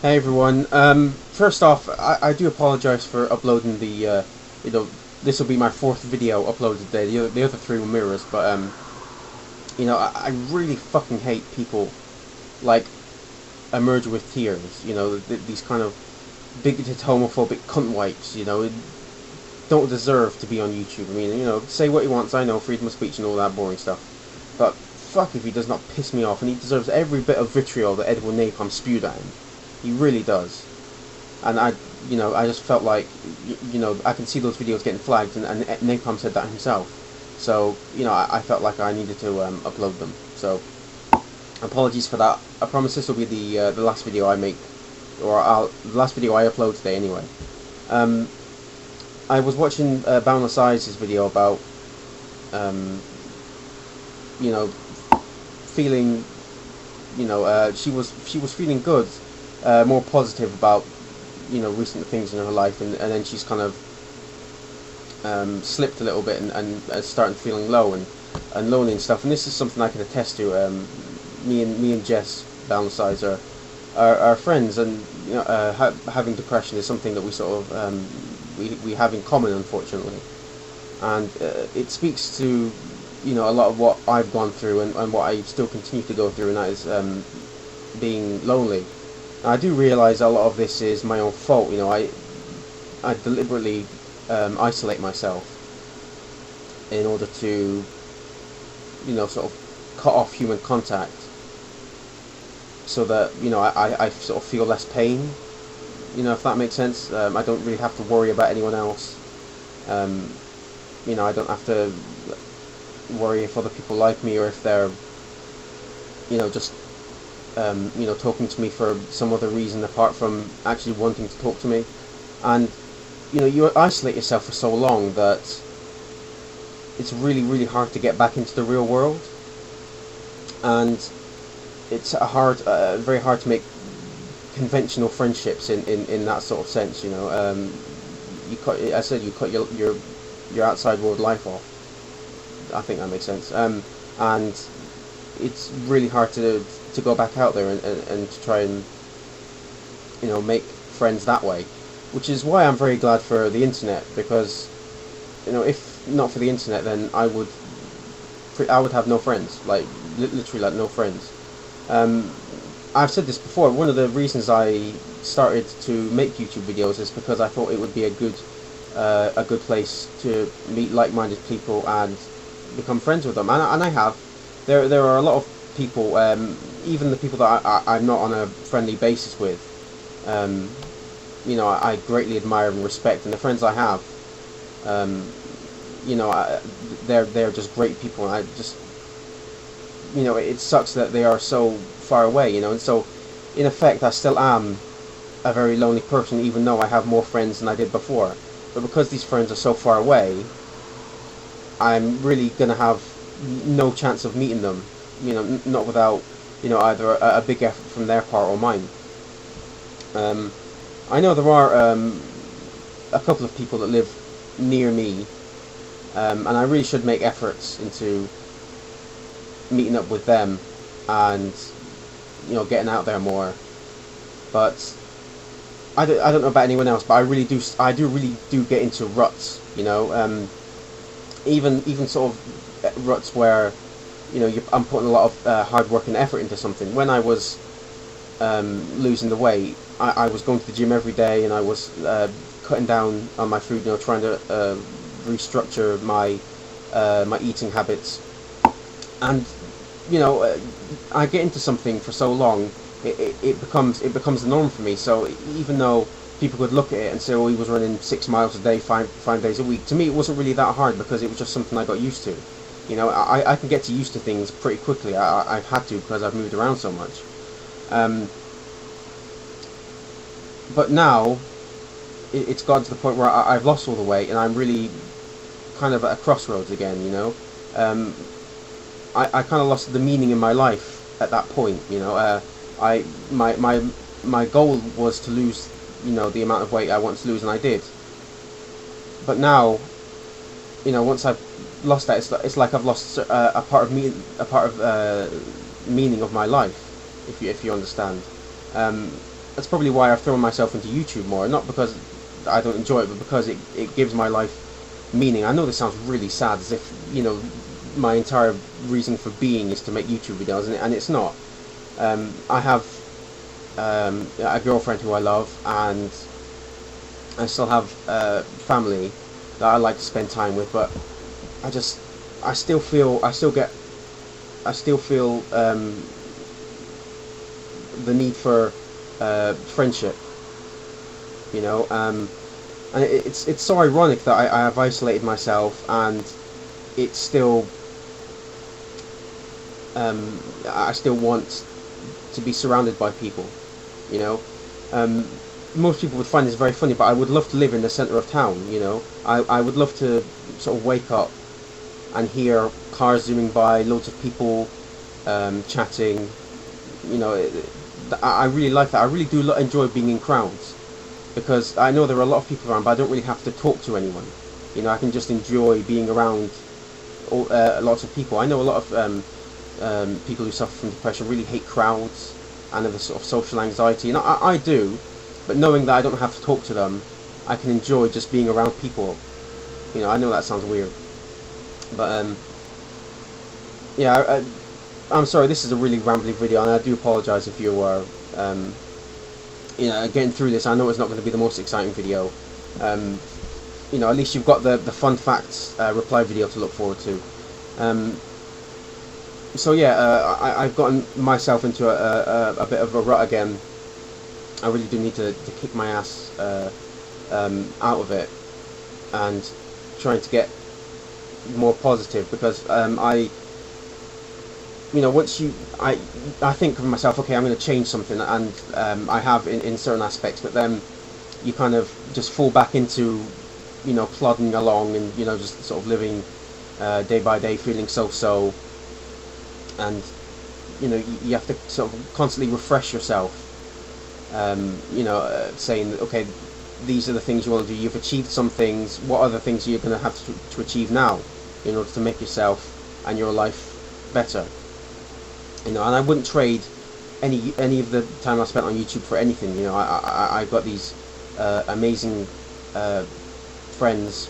Hey everyone. First off, I do apologize for uploading you know, this will be my fourth video uploaded today. The other three were mirrors, but I really fucking hate people like Emerge with Tears. These kind of bigoted, homophobic cunt wipes. Don't deserve to be on YouTube. I mean, say what he wants. I know freedom of speech and all that boring stuff, but fuck if he does not piss me off, and he deserves every bit of vitriol that Edward Napalm spewed at him. He really does. And I just felt like, I can see those videos getting flagged, and Napalm said that himself. So, I felt like I needed to upload them. So, apologies for that. I promise this will be the last video I make, the last video I upload today anyway. I was watching Boundless Eyes' video about, feeling, she was feeling good, more positive about recent things in her life, and then she's kind of slipped a little bit and starting feeling low and lonely and stuff. And this is something I can attest to. Me and Jess Boundless Eyes are friends, and having depression is something that we sort of we have in common, unfortunately. And it speaks to a lot of what I've gone through and what I still continue to go through, and that is being lonely. I do realise a lot of this is my own fault. I deliberately isolate myself in order to, sort of cut off human contact, so that I sort of feel less pain. If that makes sense. I don't really have to worry about anyone else. I don't have to worry if other people like me, or if they're, just talking to me for some other reason apart from actually wanting to talk to me. And you isolate yourself for so long that it's really, really hard to get back into the real world, and it's very hard to make conventional friendships in that sort of sense. You cut your outside world life off. I think that makes sense. And it's really hard to go back out there and to try and make friends that way, which is why I'm very glad for the internet, because if not for the internet, then I would have no friends, like literally like no friends. I've said this before. One of the reasons I started to make YouTube videos is because I thought it would be a good place to meet like-minded people and become friends with them, and I have. There are a lot of people, even the people that I'm not on a friendly basis with, I greatly admire and respect, and the friends I have, they're just great people, and I just, it sucks that they are so far away, and so, in effect, I still am a very lonely person, even though I have more friends than I did before. But because these friends are so far away, I'm really gonna have no chance of meeting them, not without, either a big effort from their part or mine. I know there are a couple of people that live near me, and I really should make efforts into meeting up with them and getting out there more. But I don't know about anyone else, but I do really get into ruts, even sort of ruts where I'm putting a lot of hard work and effort into something. When I was losing the weight, I was going to the gym every day, and I was cutting down on my food, trying to restructure my my eating habits. And I get into something for so long, it becomes the norm for me. So even though people could look at it and say, "Oh, he was running 6 miles a day, five days a week," to me it wasn't really that hard, because it was just something I got used to. I can get used to things pretty quickly. I've had to, because I've moved around so much. But now it's gotten to the point where I've lost all the weight, and I'm really kind of at a crossroads again. I kind of lost the meaning in my life at that point. My goal was to lose the amount of weight I want to lose, and I did. But now, once I've lost that, it's like I've lost a part of me, meaning of my life, if you understand. that's probably why I've thrown myself into YouTube more. Not because I don't enjoy it, but because it gives my life meaning. I know this sounds really sad, as if, you know, my entire reason for being is to make YouTube videos, and it's not. I have a girlfriend who I love, and I still have family that I like to spend time with, but I still feel the need for friendship, you know, and it's so ironic that I have isolated myself, and it's still I still want to be surrounded by people, you know. Most people would find this very funny, but I would love to live in the centre of town, you know. I would love to sort of wake up and hear cars zooming by, loads of people chatting, you know. I really like that. I really do enjoy being in crowds, because I know there are a lot of people around, but I don't really have to talk to anyone. You know, I can just enjoy being around lots of people. I know a lot of people who suffer from depression really hate crowds and have a sort of social anxiety, and I do, but knowing that I don't have to talk to them, I can enjoy just being around people. You know, I know that sounds weird, but yeah, I'm sorry, this is a really rambly video, and I do apologise if you are, you know, getting through this. I know it's not going to be the most exciting video. You know, at least you've got the fun facts reply video to look forward to. So yeah, I've gotten myself into a bit of a rut again. I really do need to kick my ass out of it, and trying to get more positive, because you know, once I think of myself, okay, I'm going to change something, and I have in certain aspects, but then you kind of just fall back into, you know, plodding along, and, you know, just sort of living day by day, feeling so, and, you know, you have to sort of constantly refresh yourself, you know, saying, okay, these are the things you want to do, you've achieved some things, what other things you're going to have to achieve now in order to make yourself and your life better. You know, and I wouldn't trade any of the time I spent on YouTube for anything. You know, I got these amazing friends,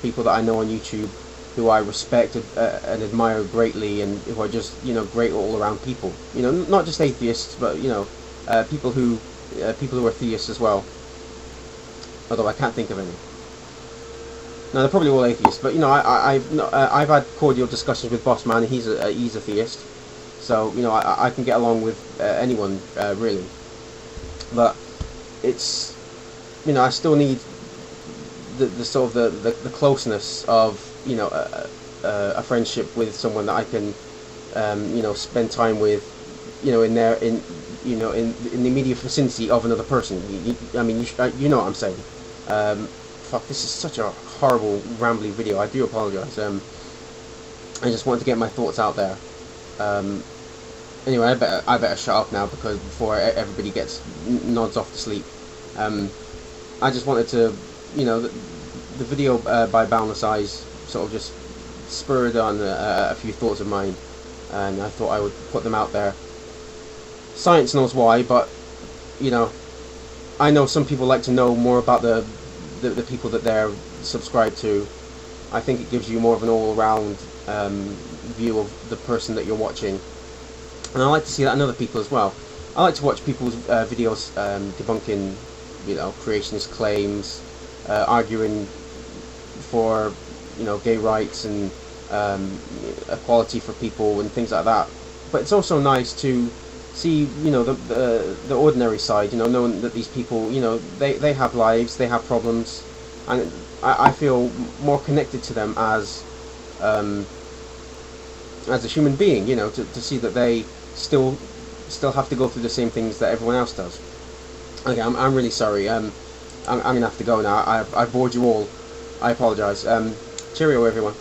people that I know on YouTube, who I respect and admire greatly, and who are just, you know, great all around people. You know, not just atheists, but, you know, people who are theists as well. Although I can't think of any. No, they're probably all atheists. But, you know, I've had cordial discussions with Boss Man. He's a theist. So, you know, I can get along with anyone, really. But it's, you know, I still need the sort of the closeness of, you know, a friendship with someone that I can, you know, spend time with, you know, in the immediate vicinity of another person. I mean, you know what I'm saying. Fuck, this is such a horrible, rambly video. I do apologise. I just wanted to get my thoughts out there. Anyway, I better shut up now, because before everybody nods off to sleep. I just wanted to, you know, the video by Boundless Eyes sort of just spurred on a few thoughts of mine, and I thought I would put them out there. Science knows why, but, you know, I know some people like to know more about the people that they're subscribed to. I think it gives you more of an all-around view of the person that you're watching, and I like to see that in other people as well. I like to watch people's videos debunking, you know, creationist claims, arguing for, you know, gay rights and equality for people and things like that. But it's also nice to see, you know, the ordinary side, you know, knowing that these people, you know, they have lives, they have problems, and I feel more connected to them as a human being, you know, to see that they still have to go through the same things that everyone else does. Okay, I'm really sorry. I'm gonna have to go now. I bored you all. I apologise. Cheerio, everyone.